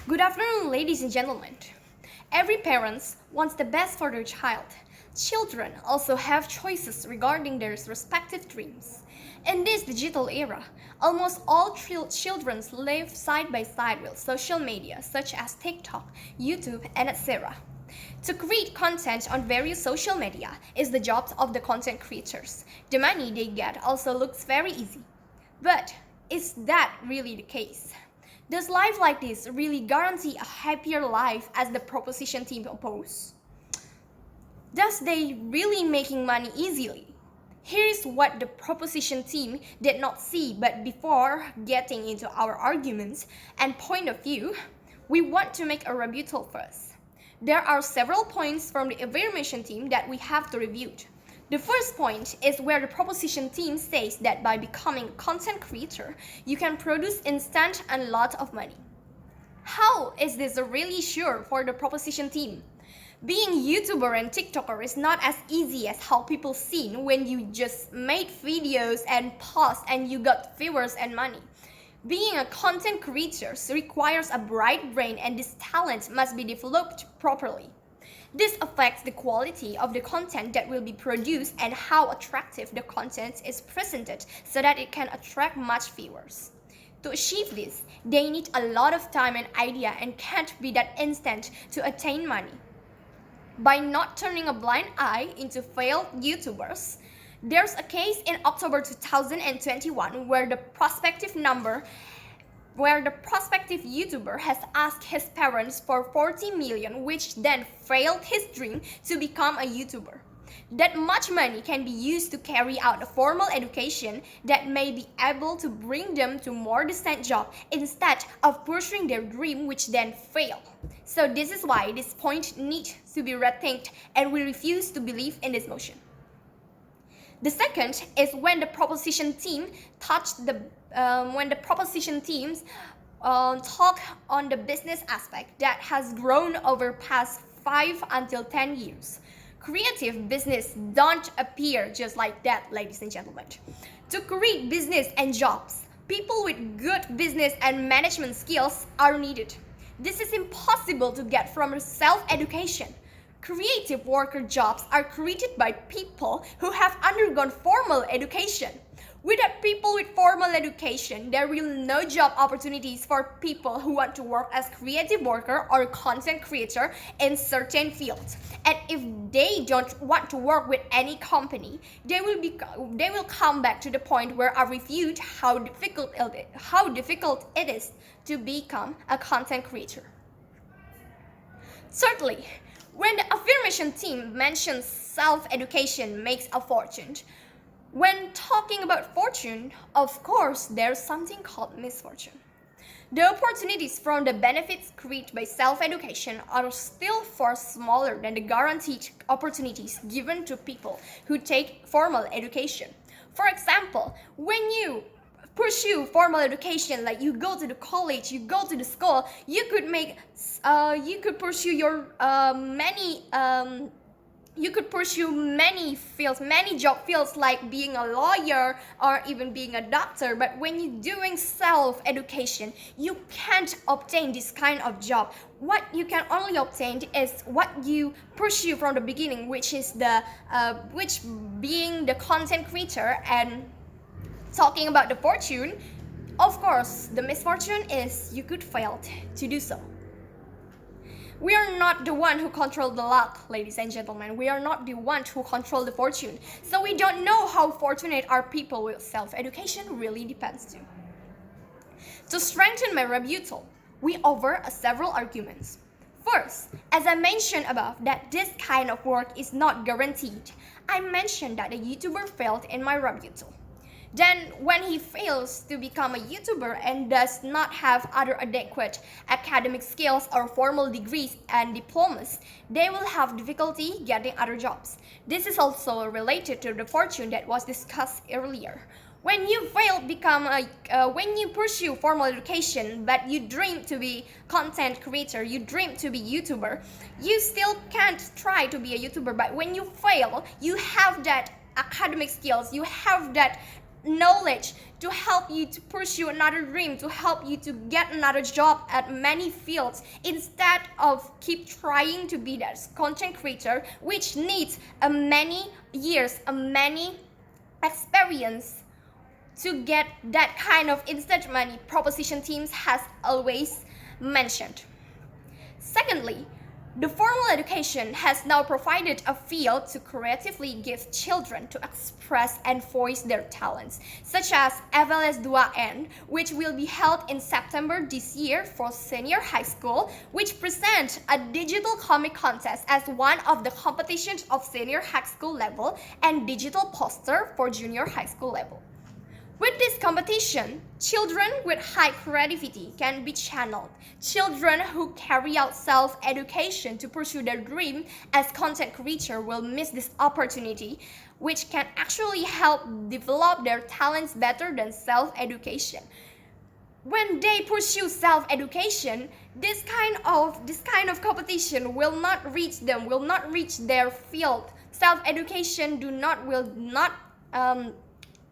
Good afternoon, ladies and gentlemen. Every parent wants the best for their child. Children also have choices regarding their respective dreams. In this digital era, almost all children live side by side with social media such as TikTok, YouTube, and etc. To create content on various social media is the job of the content creators. The money they get also looks very easy. But is that really the case? Does life like this really guarantee a happier life as the proposition team oppose? Does they really making money easily? Here's what the proposition team did not see, but before getting into our arguments and point of view, we want to make a rebuttal first. There are several points from the evaluation team that we have to review. The first point is where the proposition team says that by becoming a content creator, you can produce instant and lot of money. How is this really sure for the proposition team? Being YouTuber and TikToker is not as easy as how people see when you just made videos and post and you got viewers and money. Being a content creator requires a bright brain and this talent must be developed properly. This affects the quality of the content that will be produced and how attractive the content is presented so that it can attract much viewers. To achieve this, they need a lot of time and idea and can't be that instant to attain money. By not turning a blind eye into failed YouTubers, there's a case in October 2021 where the prospective YouTuber has asked his parents for 40 million, which then failed his dream to become a YouTuber. That much money can be used to carry out a formal education that may be able to bring them to more decent job instead of pursuing their dream, which then fail. So this is why this point needs to be rethinked, and we refuse to believe in this motion. The second is when the proposition team talk on the business aspect that has grown over past 5 until 10 years. Creative business don't appear just like that, ladies and gentlemen. To create business and jobs, people with good business and management skills are needed. This is impossible to get from self-education. Creative worker jobs are created by people who have undergone formal education. Without people with formal education, there will be no job opportunities for people who want to work as creative worker or content creator in certain fields. And if they don't want to work with any company, they will come back to the point where I reviewed how difficult it is to become a content creator. Thirdly, when the affirmation team mentions self-education makes a fortune, when talking about fortune, of course, there's something called misfortune. The opportunities from the benefits created by self-education are still far smaller than the guaranteed opportunities given to people who take formal education. For example, when you pursue formal education, like you go to the college, you go to the school, you could pursue many fields, many job fields like being a lawyer or even being a doctor. But when you're doing self-education, you can't obtain this kind of job. What you can only obtain is what you pursue from the beginning, which is being the content creator. And talking about the fortune, of course, the misfortune is you could fail to do so. We are not the one who control the luck, ladies and gentlemen. We are not the one who control the fortune. So we don't know how fortunate our people with self-education really depends to. To strengthen my rebuttal, we offer several arguments. First, as I mentioned above that this kind of work is not guaranteed, I mentioned that a YouTuber failed in my rebuttal. Then when he fails to become a YouTuber and does not have other adequate academic skills or formal degrees and diplomas, they will have difficulty getting other jobs. This is also related to the fortune that was discussed earlier. When you when you pursue formal education but you dream to be content creator, you dream to be YouTuber, you still can't try to be a YouTuber. But when you fail, you have that academic skills, you have that knowledge to help you to pursue another dream, to help you to get another job at many fields, instead of keep trying to be that content creator, which needs a many years, a many experience to get that kind of instant money proposition teams has always mentioned. Secondly, the formal education has now provided a field to creatively give children to express and voice their talents, such as FLS 2N, which will be held in September this year for senior high school, which presents a digital comic contest as one of the competitions of senior high school level and digital poster for junior high school level. With this competition, children with high creativity can be channeled. Children who carry out self-education to pursue their dream as content creator will miss this opportunity, which can actually help develop their talents better than self-education. When they pursue self-education, this kind of competition will not reach them, will not reach their field. Self-education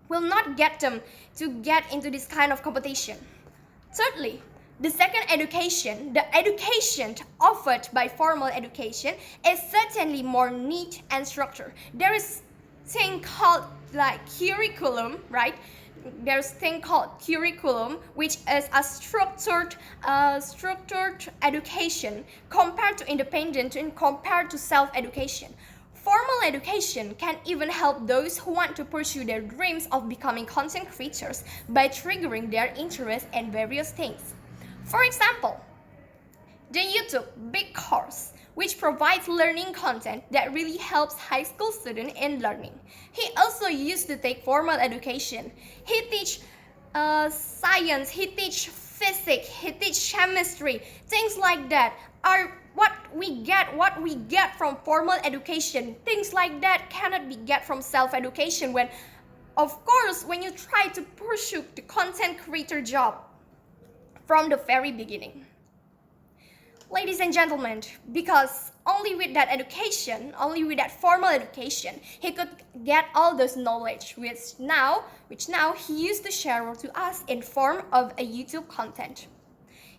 will not get them to get into this kind of competition. Thirdly, the second education, the education offered by formal education, is certainly more neat and structured. There is thing called like curriculum, right? There's thing called curriculum, which is a structured education compared to independent and compared to self-education. Formal education can even help those who want to pursue their dreams of becoming content creators by triggering their interest in various things. For example, the YouTube Big Course, which provides learning content that really helps high school students in learning. He also used to take formal education. He teach science, he teach physics, he teach chemistry, things like that are what we get from formal education. Things like that cannot be get from self-education when, of course, when you try to pursue the content creator job from the very beginning. Ladies and gentlemen, because only with that education, only with that formal education, he could get all those knowledge, which now he used to share to us in form of a YouTube content.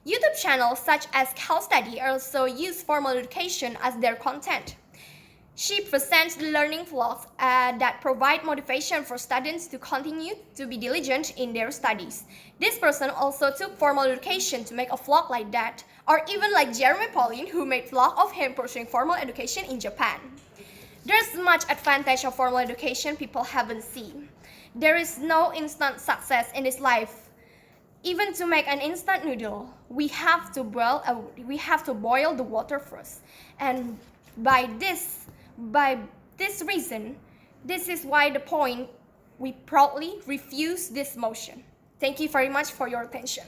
YouTube channels such as Cal Study also use formal education as their content. She presents learning vlogs that provide motivation for students to continue to be diligent in their studies. This person also took formal education to make a vlog like that, or even like Jeremy Pauline, who made vlog of him pursuing formal education in Japan. There's much advantage of formal education people haven't seen. There is no instant success in this life. Even to make an instant noodle, we have to boil the water first. And by this reason, this is why the point we proudly refuse this motion. Thank you very much for your attention.